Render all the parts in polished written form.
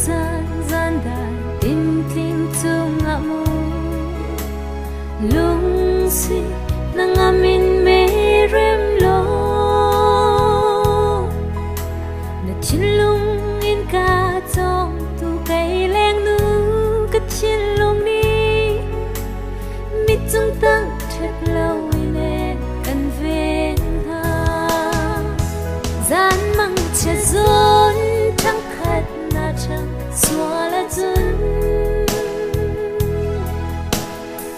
zan zan dan tin tin tung amu lung si nang amin me rem lo na chin lung in ka tong tu kai leng nu ka chin lung ni mit tung tang thep lâu ine kan ven ha zan mang che zon thang khat na chang swala zun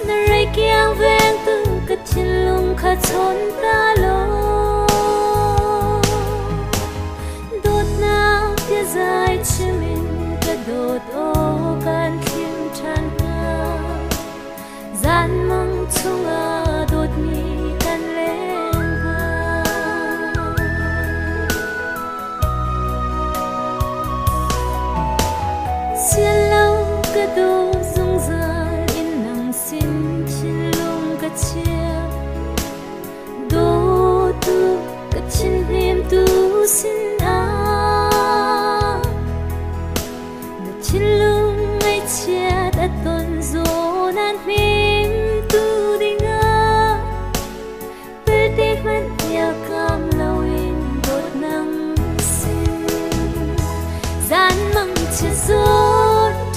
na rai kyang ven tu ka chin lung kha chon ta lo dot na tia zai chimin ka dot o kan thim chan na zan mang chunga dot mi kan leng ha xian lâu ka do zung zal in nang sin chin lung ka chia do tu ka chin him tu sin a na chin lung ai chia đã ton zo nan him tu ding a per te man ya kam lâu in dot nang sin zan mang che zo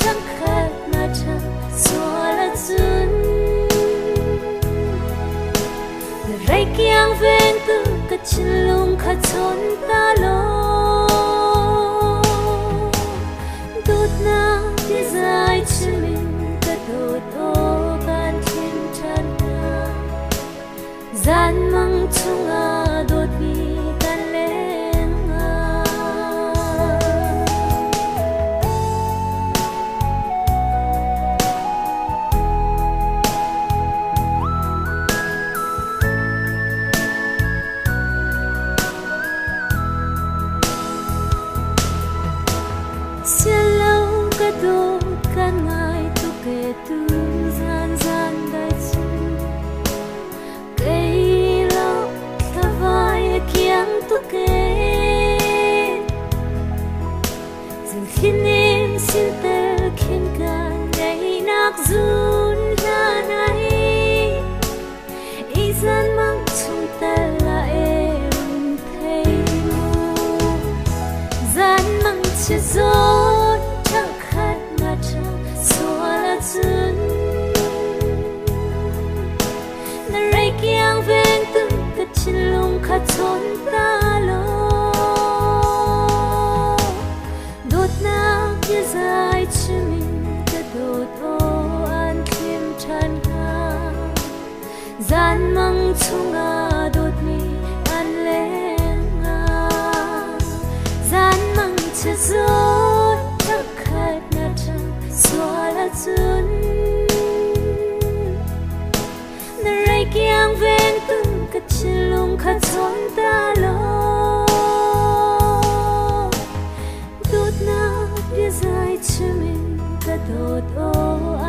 thang khat na chang swala zun na rai kyang ven tu ka chin lung kha chon ta lo dot na ti zai chimin ka dot o kan thim chan na zan mang chunga dot mi kan leng a xian lâu ka do kan ngai tu ke tu zan zan dai chi cây lo tha vai kiang tu ke zin khin em sin tel khin kan dai nak zun na nai i zan mang chung tel la em thei mu zan mang che zo thang khat na chang swala zun na rai kyang ven tu ka chin lung kha chon ta lo dot na kia zai chimin ka dot o an thim chan ha zan mang chunga dot mi an leng a zan mang che zo thang khat na chang swala zun na rai kyang ven tu ka chin lung kha chon ta lo dot na tia zai chimin ka dot o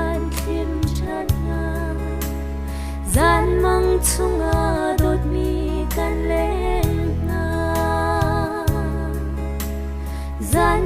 an thim chan na zan mang chunga dot mi kan leng a zan